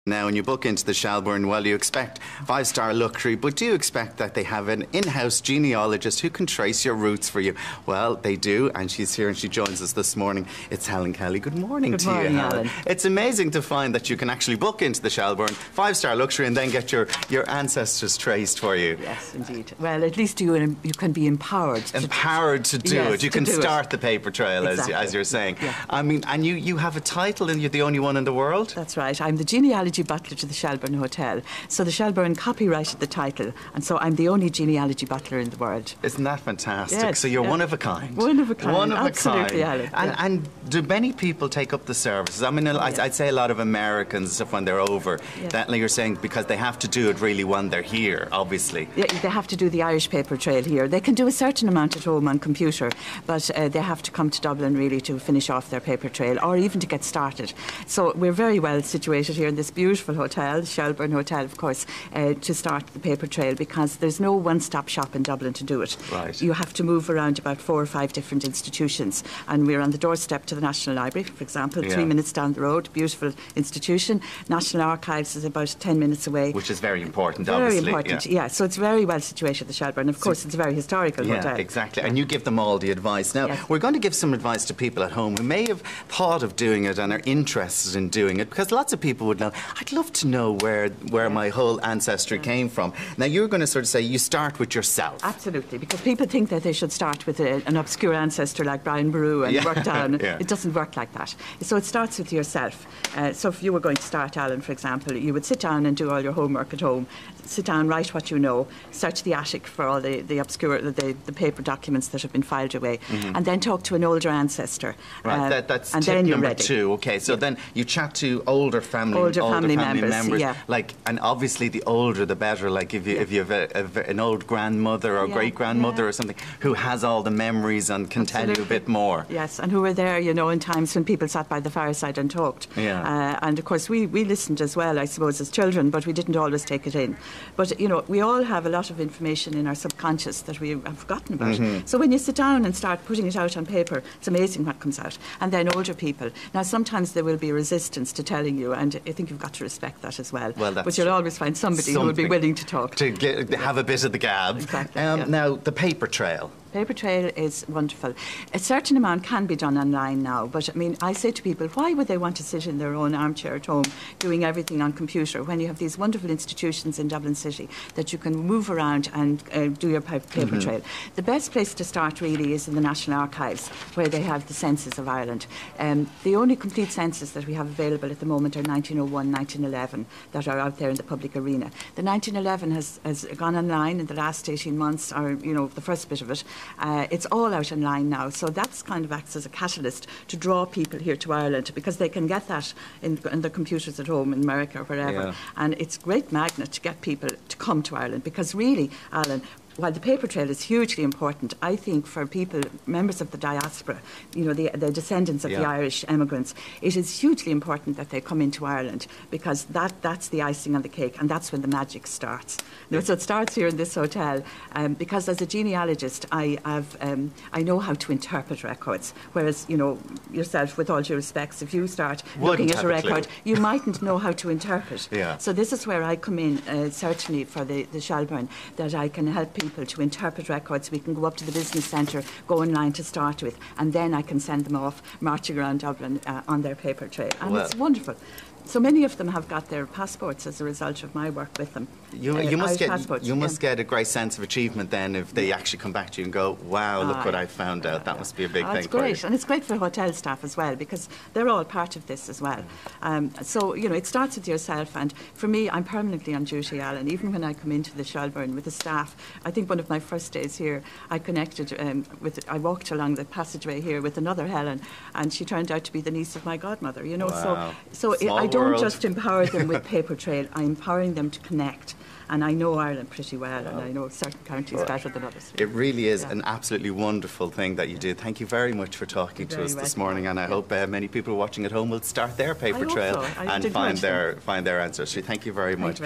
Now, when you book into the Shelbourne, well, you expect five-star luxury, but do you expect that they have an in-house genealogist who can trace your roots for you? Well, they do, and she's here and she joins us this morning. It's Helen Kelly. Good morning to you, Helen. It's amazing to find that you can actually book into the Shelbourne, five-star luxury, and then get your ancestors traced for you. Yes, indeed. Well, at least you can be empowered. Empowered to do it. You can start the paper trail, exactly, as you're saying. Yeah. I mean, and you have a title, and you're the only one in the world? That's right. I'm the genealogy butler to the Shelbourne Hotel. So the Shelbourne copyrighted the title, and so I'm the only genealogy butler in the world. Isn't that fantastic? Yes, so you're one of a kind. One of a kind. One of Absolutely, a kind. And do many people take up the services? I mean, I'd say a lot of Americans and stuff when they're over. Yeah. That, like you're saying, because they have to do it really when they're here, obviously. Yeah, they have to do the Irish paper trail here. They can do a certain amount at home on computer, but they have to come to Dublin really to finish off their paper trail, or even to get started. So we're very well situated here in this beautiful hotel, the Shelbourne Hotel, of course, to start the paper trail, because there's no one-stop shop in Dublin to do it. Right. You have to move around about 4 or 5 different institutions, and we're on the doorstep to the National Library, for example, 3 minutes down the road, beautiful institution. National Archives is about 10 minutes away. Which is very important, very obviously. Very important, yeah. So it's very well situated, the Shelbourne. Of course, it's a very historical hotel. Yeah, exactly. And you give them all the advice. Now, we're going to give some advice to people at home who may have thought of doing it and are interested in doing it, because lots of people would know, I'd love to know where my whole ancestry came from. Now, you're going to sort of say you start with yourself. Absolutely, because people think that they should start with an obscure ancestor like Brian Boru and work down. It doesn't work like that. So it starts with yourself. So if you were going to start, Alan, for example, you would sit down and do all your homework at home. Sit down, write what you know, search the attic for all the obscure, the paper documents that have been filed away, and then talk to an older ancestor. Right, that's and tip then number ready. 2. Okay, so then you chat to older family members. Yeah. Like, and obviously the older the better. Like if you have an old grandmother or great grandmother or something who has all the memories and can tell you a bit more. Yes, and who were there, you know, in times when people sat by the fireside and talked. Yeah. And of course we listened as well, I suppose, as children, but we didn't always take it in. But you know, we all have a lot of information in our subconscious that we have forgotten about. So when you sit down and start putting it out on paper, it's amazing what comes out. And then older people. Now sometimes there will be resistance to telling you, and I think you've got to respect that as well. But you'll always find somebody who will be willing to talk. To have a bit of the gab. Exactly. Now, the paper trail. Paper trail is wonderful. A certain amount can be done online now, but I mean, I say to people, why would they want to sit in their own armchair at home doing everything on computer when you have these wonderful institutions in Dublin City that you can move around and do your paper trail? The best place to start really is in the National Archives, where they have the census of Ireland. The only complete census that we have available at the moment are 1901, 1911 that are out there in the public arena. The 1911 has gone online in the last 18 months, or you know, the first bit of it. It's all out online now, so that's kind of acts as a catalyst to draw people here to Ireland, because they can get that in their computers at home in America or wherever, and it's a great magnet to get people to come to Ireland, because really, Alan, while the paper trail is hugely important, I think for people, members of the diaspora, you know, the descendants of the Irish emigrants, it is hugely important that they come into Ireland, because that's the icing on the cake, and that's when the magic starts. So it starts here in this hotel, because as a genealogist, I know how to interpret records, whereas, you know, yourself, with all due respects, if you start looking at a record, you mightn't know how to interpret. So this is where I come in, certainly for the Shelbourne, that I can help people to interpret records. We can go up to the business centre, go online to start with, and then I can send them off marching around Dublin on their paper trail. And it's wonderful. So many of them have got their passports as a result of my work with them. You must get a great sense of achievement then if they actually come back to you and go, wow, look what I found out. That must be a big thing for you. And it's great for hotel staff as well, because they're all part of this as well. So, you know, it starts with yourself, and for me, I'm permanently on duty, Alan. Even when I come into the Shelbourne with the staff, I think one of my first days here, I connected I walked along the passageway here with another Helen, and she turned out to be the niece of my godmother, you know. So I don't just empower them with paper trail, I'm empowering them to connect. And I know Ireland pretty well, and I know certain counties better than others. It really is an absolutely wonderful thing that you do. Thank you very much for talking to us this morning, and I hope many people watching at home will start their paper trail and find their answers. So thank you very much.